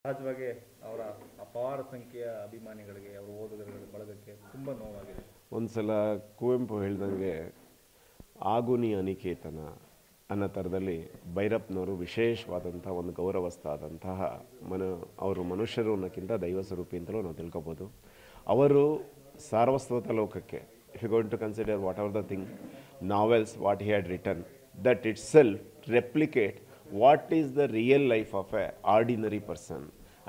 ಸಹಜವಾಗಿ ಅವರ ಅಪಾರ ಸಂಖ್ಯೆಯ ಅಭಿಮಾನಿಗಳಿಗೆ ಅವರ ಓದುಗರ ಬಳಗಕ್ಕೆ ತುಂಬ ನೋವಾಗಿದೆ. ಒಂದು ಸಲ ಕುವೆಂಪು ಹೇಳ್ದಂಗೆ ಆಗುನಿ ಅನಿಕೇತನ ಅನ್ನೋ ಥರದಲ್ಲಿ ಭೈರಪ್ಪನವರು ವಿಶೇಷವಾದಂಥ ಒಂದು ಗೌರವಸ್ಥಾದಂತಹ ಅವರು ಮನುಷ್ಯರು ಅನ್ನೋಕ್ಕಿಂತ ದೈವ ಸ್ವರೂಪಿ ಅಂತಲೂ ನಾವು ತಿಳ್ಕೊಬೋದು. ಅವರು ಸಾರ್ವಸ್ವತ ಲೋಕಕ್ಕೆ, if you going to consider whatever the thing novels what he had return, that itself replicate what is the real life of an ordinary person,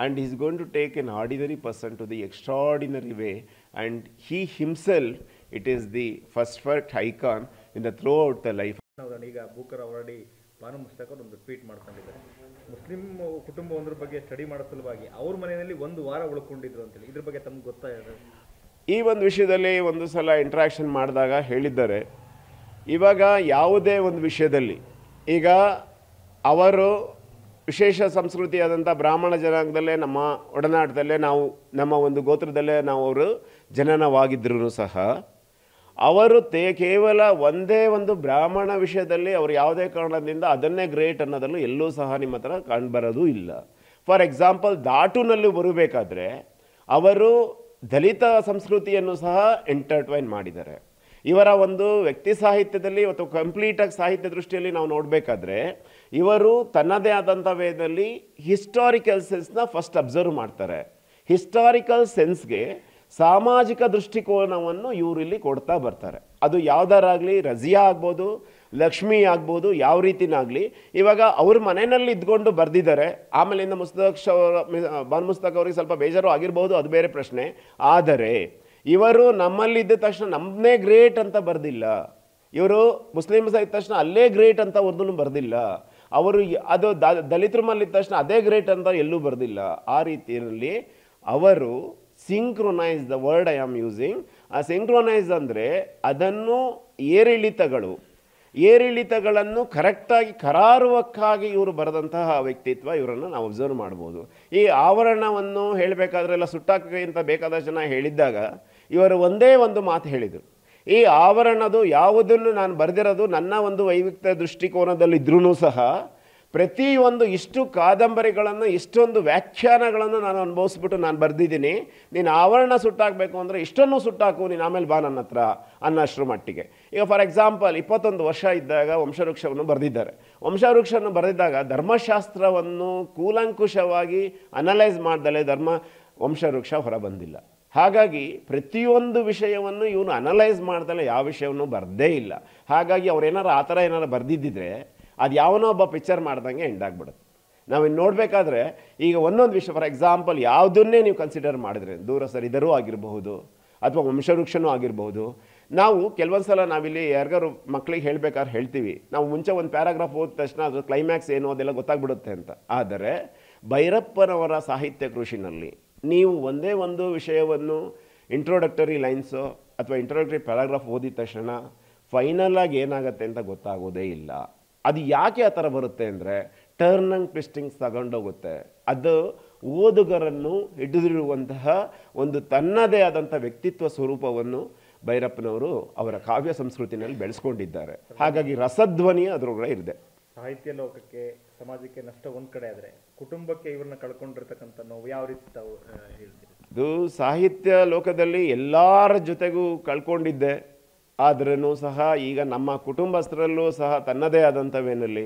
and he is going to take an ordinary person to the extraordinary way, and he himself, it is the first icon in the throughout the life. ಈಗ Booker already Banu Mushtaq ಒಂದು tweet ಮಾಡ್ಕೊಂಡಿದ್ದಾರೆ. Muslim ಕುಟುಂಬ ಒಂದ್ರ ಬಗ್ಗೆ study ಮಾಡೋ ಸಲುವಾಗಿ ಅವ್ರ ಮನೆಯಲ್ಲಿ ಒಂದು ವಾರ ಉಳ್ಕೊಂಡಿದ್ರು ಅಂತೇಳಿ. ಇದ್ರ ಬಗ್ಗೆ ತಮ್ಗೆ ಗೊತ್ತಾಗಿದೆ? ಈ ಒಂದು ವಿಷಯದಲ್ಲಿ ಒಂದು ಸಲ ಇಂಟ್ರಾಕ್ಷನ್ ಮಾಡಿದಾಗ ಹೇಳಿದ್ದಾರೆ. ಇವಾಗ ಯಾವುದೇ ಒಂದು ವಿಷಯದಲ್ಲಿ ಈಗ ಅವರು ವಿಶೇಷ ಸಂಸ್ಕೃತಿಯಾದಂಥ ಬ್ರಾಹ್ಮಣ ಜನಾಂಗದಲ್ಲೇ ನಮ್ಮ ಒಡನಾಟದಲ್ಲೇ ನಾವು ನಮ್ಮ ಒಂದು ಗೋತ್ರದಲ್ಲೇ ನಾವು ಅವರು ಜನನವಾಗಿದ್ದರೂ ಸಹ ಅವರು ಕೇವಲ ಒಂದೇ ಒಂದು ಬ್ರಾಹ್ಮಣ ವಿಷಯದಲ್ಲಿ ಅವರು ಯಾವುದೇ ಕಾರಣದಿಂದ ಅದನ್ನೇ ಗ್ರೇಟ್ ಅನ್ನೋದಲ್ಲೂ ಎಲ್ಲೂ ಸಹ ನಿಮ್ಮ ಹತ್ರ ಕಂಡುಬರೋದು ಇಲ್ಲ. ಫಾರ್ ಎಕ್ಸಾಂಪಲ್ ದಾಟುನಲ್ಲಿ ಬರಬೇಕಾದ್ರೆ ಅವರು ದಲಿತ ಸಂಸ್ಕೃತಿಯನ್ನು ಸಹ ಎಂಟರ್ಟೈನ್ ಮಾಡಿದ್ದಾರೆ. ಇವರ ಒಂದು ವ್ಯಕ್ತಿ ಸಾಹಿತ್ಯದಲ್ಲಿ ಅಥವಾ ಕಂಪ್ಲೀಟಾಗಿ ಸಾಹಿತ್ಯ ದೃಷ್ಟಿಯಲ್ಲಿ ನಾವು ನೋಡಬೇಕಾದ್ರೆ ಇವರು ತನ್ನದೇ ಆದಂಥ ವೇದಲ್ಲಿ ಹಿಸ್ಟಾರಿಕಲ್ ಸೆನ್ಸ್ನ ಫಸ್ಟ್ ಅಬ್ಸರ್ವ್ ಮಾಡ್ತಾರೆ. ಹಿಸ್ಟಾರಿಕಲ್ ಸೆನ್ಸ್ಗೆ ಸಾಮಾಜಿಕ ದೃಷ್ಟಿಕೋನವನ್ನು ಇವರಿಲ್ಲಿ ಕೊಡ್ತಾ ಬರ್ತಾರೆ. ಅದು ಯಾವುದಾರಾಗಲಿ, ರಜಿಯಾ ಆಗ್ಬೋದು, ಲಕ್ಷ್ಮಿ ಆಗ್ಬೋದು, ಯಾವ ರೀತಿನಾಗಲಿ ಇವಾಗ ಅವ್ರ ಮನೆಯಲ್ಲಿ ಇದ್ಕೊಂಡು ಬರೆದಿದ್ದಾರೆ. ಆಮೇಲಿಂದ ಬಾನು ಮುಸ್ತಕ್ ಅವ್ರಿಗೆ ಸ್ವಲ್ಪ ಬೇಜಾರು ಆಗಿರ್ಬೋದು, ಅದು ಬೇರೆ ಪ್ರಶ್ನೆ. ಆದರೆ ಇವರು ನಮ್ಮಲ್ಲಿದ್ದ ತಕ್ಷಣ ನಮ್ಮನ್ನೇ ಗ್ರೇಟ್ ಅಂತ ಬರೆದಿಲ್ಲ. ಇವರು ಮುಸ್ಲಿಮ್ಸ್ ಇದ್ದ ತಕ್ಷಣ ಅಲ್ಲೇ ಗ್ರೇಟ್ ಅಂತ ಅವ್ರದ್ದು ಬರೆದಿಲ್ಲ. ಅವರು ಅದು ದಲಿತರ ಮಲ್ಲಿದ್ದ ತಕ್ಷಣ ಅದೇ ಗ್ರೇಟ್ ಅಂತ ಎಲ್ಲೂ ಬರೆದಿಲ್ಲ. ಆ ರೀತಿಯಲ್ಲಿ ಅವರು synchronise, the word I am using, ಆ ಸಿಂಕ್ರೊನೈಸ್ ಅಂದರೆ ಅದನ್ನು ಏರಿಳಿತಗಳನ್ನು ಕರೆಕ್ಟಾಗಿ ಕರಾರುವಕ್ಕಾಗಿ ಇವರು ಬರೆದಂತಹ ವ್ಯಕ್ತಿತ್ವ, ಇವರನ್ನು ನಾವು ಅಬ್ಸರ್ವ್ ಮಾಡ್ಬೋದು. ಈ ಆವರಣವನ್ನು ಹೇಳಬೇಕಾದ್ರೆ ಎಲ್ಲ ಸುಟ್ಟಾಕಿ ಅಂತ ಬೇಕಾದಷ್ಟು ಜನ ಹೇಳಿದ್ದಾಗ ಇವರು ಒಂದೇ ಒಂದು ಮಾತು ಹೇಳಿದರು. ಈ ಆವರಣದು ಯಾವುದನ್ನು ನಾನು ಬರೆದಿರೋದು ನನ್ನ ಒಂದು ವೈಯಕ್ತಿಕ ದೃಷ್ಟಿಕೋನದಲ್ಲಿದ್ರೂ ಸಹ ಪ್ರತಿಯೊಂದು ಇಷ್ಟು ಕಾದಂಬರಿಗಳನ್ನು, ಇಷ್ಟೊಂದು ವ್ಯಾಖ್ಯಾನಗಳನ್ನು ನಾನು ಅನುಭವಿಸ್ಬಿಟ್ಟು ನಾನು ಬರೆದಿದ್ದೀನಿ. ನೀನು ಆವರಣ ಸುಟ್ಟಾಕಬೇಕು ಅಂದರೆ ಇಷ್ಟನ್ನು ಸುಟ್ಟಾಕು, ನೀನು ಆಮೇಲೆ ಬಾ ನನ್ನ ಹತ್ರ ಅನ್ನೋಷ್ಟರ ಮಟ್ಟಿಗೆ. ಈಗ ಫಾರ್ ಎಕ್ಸಾಂಪಲ್ 21 ವರ್ಷ ಇದ್ದಾಗ ವಂಶವೃಕ್ಷವನ್ನು ಬರೆದಿದ್ದಾರೆ. ವಂಶವೃಕ್ಷವನ್ನು ಬರೆದಿದ್ದಾಗ ಧರ್ಮಶಾಸ್ತ್ರವನ್ನು ಕೂಲಂಕುಷವಾಗಿ ಅನಲೈಸ್ ಮಾಡ್ದಲೇ ವಂಶವೃಕ್ಷ ಹೊರ ಬಂದಿಲ್ಲ. ಹಾಗಾಗಿ ಪ್ರತಿಯೊಂದು ವಿಷಯವನ್ನು ಇವನು ಅನಲೈಸ್ ಮಾಡ್ದಲೇ ಯಾವ ವಿಷಯವನ್ನು ಬರದೇ ಇಲ್ಲ. ಹಾಗಾಗಿ ಅವ್ರೇನಾರು ಆ ಥರ ಏನಾರು ಬರೆದಿದ್ದಿದ್ರೆ ಅದು ಯಾವನೋ ಒಬ್ಬ ಪಿಕ್ಚರ್ ಮಾಡ್ದಂಗೆ ಎಂಡಾಗ್ಬಿಡುತ್ತೆ. ನಾವಿನ್ನು ನೋಡಬೇಕಾದ್ರೆ ಈಗ ಒಂದೊಂದು ವಿಷಯ, ಫಾರ್ ಎಕ್ಸಾಂಪಲ್ ಯಾವುದನ್ನೇ ನೀವು ಕನ್ಸಿಡರ್ ಮಾಡಿದ್ರೆ, ದೂರ ಸರಿದರೂ ಆಗಿರಬಹುದು ಅಥವಾ ವಂಶವೃಕ್ಷನೂ ಆಗಿರಬಹುದು. ನಾವು ಕೆಲವೊಂದು ಸಲ ನಾವಿಲ್ಲಿ ಯಾರಿಗಾರು ಮಕ್ಕಳಿಗೆ ಹೇಳಬೇಕಾದ್ರೆ ಹೇಳ್ತೀವಿ, ನಾವು ಮುಂಚೆ ಒಂದು ಪ್ಯಾರಾಗ್ರಾಫ್ ಓದಿದ ತಕ್ಷಣ ಅದ್ರ ಕ್ಲೈಮ್ಯಾಕ್ಸ್ ಏನು ಅದೆಲ್ಲ ಗೊತ್ತಾಗ್ಬಿಡುತ್ತೆ ಅಂತ. ಆದರೆ ಭೈರಪ್ಪನವರ ಸಾಹಿತ್ಯ ಕೃಷಿನಲ್ಲಿ ನೀವು ಒಂದೇ ಒಂದು ವಿಷಯವನ್ನು ಇಂಟ್ರೊಡಕ್ಟರಿ ಲೈನ್ಸು ಅಥವಾ ಇಂಟ್ರೊಡಕ್ಟರಿ ಪ್ಯಾರಾಗ್ರಾಫ್ ಓದಿದ ತಕ್ಷಣ ಫೈನಲ್ ಆಗಿ ಏನಾಗುತ್ತೆ ಅಂತ ಗೊತ್ತಾಗೋದೇ ಇಲ್ಲ. ಅದು ಯಾಕೆ ಆ ಥರ ಬರುತ್ತೆ ಅಂದರೆ ಟರ್ನ್ ಆ್ಯಂಡ್ ಟ್ವಿಸ್ಟಿಂಗ್ಸ್ ತಗೊಂಡೋಗುತ್ತೆ. ಅದು ಓದುಗರನ್ನು ಹಿಡಿದಿರುವಂತಹ ಒಂದು ತನ್ನದೇ ಆದಂಥ ವ್ಯಕ್ತಿತ್ವ ಸ್ವರೂಪವನ್ನು ಭೈರಪ್ಪನವರು ಅವರ ಕಾವ್ಯ ಸಂಸ್ಕೃತಿನಲ್ಲಿ ಬೆಳೆಸ್ಕೊಂಡಿದ್ದಾರೆ. ಹಾಗಾಗಿ ರಸಧ್ವನಿ ಅದರೊಳಗಡೆ ಇದೆ. ಸಾಹಿತ್ಯ ಲೋಕಕ್ಕೆ, ಸಮಾಜಕ್ಕೆ ನಷ್ಟ ಒಂದು ಕಡೆ ಆದರೆ ಕುಟುಂಬಕ್ಕೆ ಇವ್ರನ್ನ ಕಳ್ಕೊಂಡಿರ್ತಕ್ಕಂಥ ನೋವು ಯಾವ ರೀತಿ ತಾವು ಹೇಳ್ತೀರಿ? ಇದು ಸಾಹಿತ್ಯ ಲೋಕದಲ್ಲಿ ಎಲ್ಲರ ಜೊತೆಗೂ ಕಳ್ಕೊಂಡಿದ್ದೆ. ಆದ್ರೂ ಸಹ ಈಗ ನಮ್ಮ ಕುಟುಂಬಸ್ಥರಲ್ಲೂ ಸಹ ತನ್ನದೇ ಆದಂಥ ವೇನಲ್ಲಿ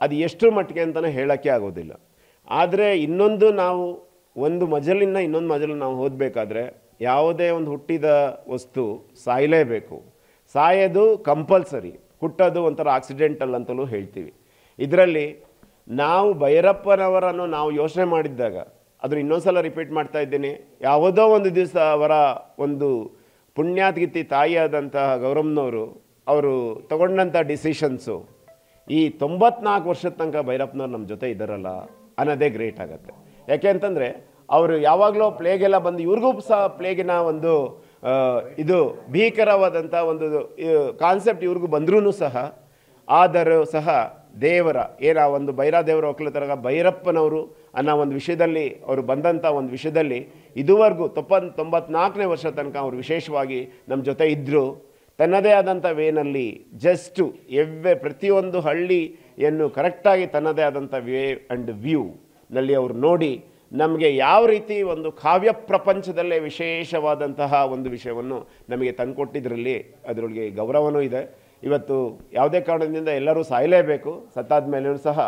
ಅದು ಎಷ್ಟು ಮಟ್ಟಿಗೆ ಅಂತಲೇ ಹೇಳೋಕ್ಕೆ ಆಗೋದಿಲ್ಲ. ಆದರೆ ಇನ್ನೊಂದು, ನಾವು ಒಂದು ಮಜಲಿಂದ ಇನ್ನೊಂದು ಮಜಲು ನಾವು ಓದಬೇಕಾದ್ರೆ ಯಾವುದೇ ಒಂದು ಹುಟ್ಟಿದ ವಸ್ತು ಸಾಯಲೇಬೇಕು. ಸಾಯೋದು ಕಂಪಲ್ಸರಿ, ಹುಟ್ಟೋದು ಒಂಥರ ಆಕ್ಸಿಡೆಂಟಲ್ ಅಂತಲೂ ಹೇಳ್ತೀವಿ. ಇದರಲ್ಲಿ ನಾವು ಭೈರಪ್ಪನವರನ್ನು ನಾವು ಯೋಚನೆ ಮಾಡಿದ್ದಾಗ, ಅದ್ರ ಇನ್ನೊಂದು ಸಲ ರಿಪೀಟ್ ಮಾಡ್ತಾ ಇದ್ದೀನಿ, ಯಾವುದೋ ಒಂದು ದಿವಸ ಅವರ ಒಂದು ಪುಣ್ಯಾತ್ಗಿತ್ತಿ ತಾಯಿಯಾದಂತಹ ಗೌರಮ್ಮನವರು ಅವರು ತಗೊಂಡಂಥ ಡಿಸಿಷನ್ಸು ಈ 94 ವರ್ಷದ ತನಕ ಭೈರಪ್ಪನವ್ರು ನಮ್ಮ ಜೊತೆ ಇದ್ದಾರಲ್ಲ ಅನ್ನೋದೇ ಗ್ರೇಟ್ ಆಗುತ್ತೆ. ಯಾಕೆ ಅಂತಂದರೆ ಅವರು ಯಾವಾಗಲೂ ಪ್ಲೇಗೆಲ್ಲ ಬಂದು ಇವ್ರಿಗೂ ಸಹ ಪ್ಲೇಗಿನ ಒಂದು ಇದು ಭೀಕರವಾದಂಥ ಒಂದು ಕಾನ್ಸೆಪ್ಟ್ ಇವ್ರಿಗೂ ಬಂದ್ರೂ ಸಹ, ಆದರೂ ಸಹ ದೇವರ ಒಂದು ಭೈರಾದೇವರ ಒಕ್ಕಲುತರಗ ಭೈರಪ್ಪನವರು ಅನ್ನೋ ಒಂದು ವಿಷಯದಲ್ಲಿ ಅವರು ಬಂದಂಥ ಒಂದು ವಿಷಯದಲ್ಲಿ ಇದುವರೆಗೂ 94ನೇ ವರ್ಷ ತನಕ ಅವರು ವಿಶೇಷವಾಗಿ ನಮ್ಮ ಜೊತೆ ಇದ್ದರು. ತನ್ನದೇ ಆದಂಥ ವೇನಲ್ಲಿ ಜಸ್ಟು ಪ್ರತಿಯೊಂದು ಹಳ್ಳಿಯನ್ನು ಕರೆಕ್ಟಾಗಿ ತನ್ನದೇ ಆದಂಥ ವೇ ಆ್ಯಂಡ್ ವ್ಯೂ ನಲ್ಲಿ ಅವರು ನೋಡಿ ನಮಗೆ ಯಾವ ರೀತಿ ಒಂದು ಕಾವ್ಯ ಪ್ರಪಂಚದಲ್ಲೇ ವಿಶೇಷವಾದಂತಹ ಒಂದು ವಿಷಯವನ್ನು ನಮಗೆ ತಂದುಕೊಟ್ಟಿದ್ರಲ್ಲಿ ಅದರೊಳಗೆ ಗೌರವನೂ ಇದೆ. ಇವತ್ತು ಯಾವುದೇ ಕಾರಣದಿಂದ ಎಲ್ಲರೂ ಸಾಯಲೇಬೇಕು, ಸತ್ತಾದ ಮೇಲೂ ಸಹ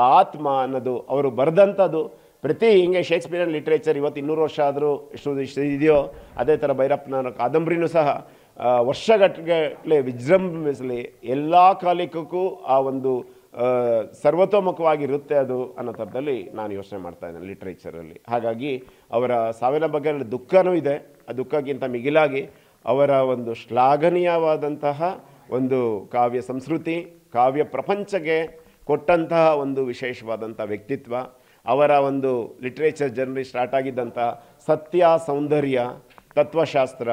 ಆ ಆತ್ಮ ಅನ್ನೋದು ಅವರು ಬರೆದಂಥದ್ದು ಪ್ರತಿ ಹಿಂಗೆ ಶೇಕ್ಸ್ಪಿಯರ್ ಲಿಟ್ರೇಚರ್ ಇವತ್ತು 200 ವರ್ಷ ಆದರೂ ಎಷ್ಟು ಇದೆಯೋ ಅದೇ ಥರ ಭೈರಪ್ಪನ ಕಾದಂಬರಿನೂ ಸಹ ವರ್ಷಗಟ್ಟಲೆ ವಿಜೃಂಭಿಸಲಿ, ಎಲ್ಲ ಕಾಲಿಕಕ್ಕೂ ಆ ಒಂದು ಸರ್ವತೋಮುಖವಾಗಿರುತ್ತೆ ಅದು ಅನ್ನೋ ಥರದಲ್ಲಿ ನಾನು ಯೋಚನೆ ಮಾಡ್ತಾ ಇದ್ದೇನೆ ಲಿಟ್ರೇಚರಲ್ಲಿ. ಹಾಗಾಗಿ ಅವರ ಸಾವಿನ ಬಗ್ಗೆ ದುಃಖನೂ ಇದೆ, ಆ ದುಃಖಕ್ಕಿಂತ ಮಿಗಿಲಾಗಿ ಅವರ ಒಂದು ಶ್ಲಾಘನೀಯವಾದಂತಹ ಒಂದು ಕಾವ್ಯ ಸಂಸ್ಕೃತಿ, ಕಾವ್ಯ ಪ್ರಪಂಚಕ್ಕೆ ಕೊಟ್ಟಂತಹ ಒಂದು ವಿಶೇಷವಾದಂಥ ವ್ಯಕ್ತಿತ್ವ, ಅವರ ಒಂದು ಲಿಟ್ರೇಚರ್ ಜರ್ನಿ ಸ್ಟಾರ್ಟ್ ಆಗಿದ್ದಂತಹ ಸತ್ಯ ಸೌಂದರ್ಯ ತತ್ವಶಾಸ್ತ್ರ,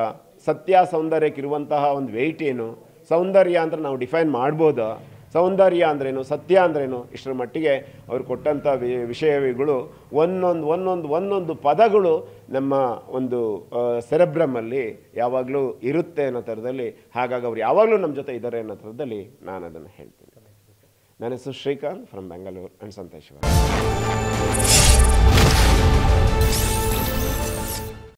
ಸತ್ಯ ಸೌಂದರ್ಯಕ್ಕಿರುವಂತಹ ಒಂದು ವೆಯ್ಟ್ ಏನು, ಸೌಂದರ್ಯ ಅಂದರೆ ನಾವು ಡಿಫೈನ್ ಮಾಡ್ಬೋದಾ, ಸೌಂದರ್ಯ ಅಂದ್ರೇನು, ಸತ್ಯ ಅಂದ್ರೇನು, ಇಷ್ಟರ ಮಟ್ಟಿಗೆ ಅವ್ರು ಕೊಟ್ಟಂಥ ವಿಷಯಗಳು ಒಂದೊಂದು ಪದಗಳು ನಮ್ಮ ಒಂದು ಸೆರೆಬ್ರಮಲ್ಲಿ ಯಾವಾಗಲೂ ಇರುತ್ತೆ ಅನ್ನೋ ಥರದಲ್ಲಿ, ಹಾಗಾಗಿ ಅವ್ರು ಯಾವಾಗಲೂ ನಮ್ಮ ಜೊತೆ ಇದ್ದಾರೆ ಅನ್ನೋ ಥರದಲ್ಲಿ ನಾನು ಅದನ್ನು ಹೇಳ್ತೀನಿ. ನನ್ನ ಹೆಸರು ಶ್ರೀಕಾಂತ್ ಫ್ರಮ್ ಬೆಂಗಳೂರು ಆ್ಯಂಡ್ ಸಂತೇಶ್ವರ.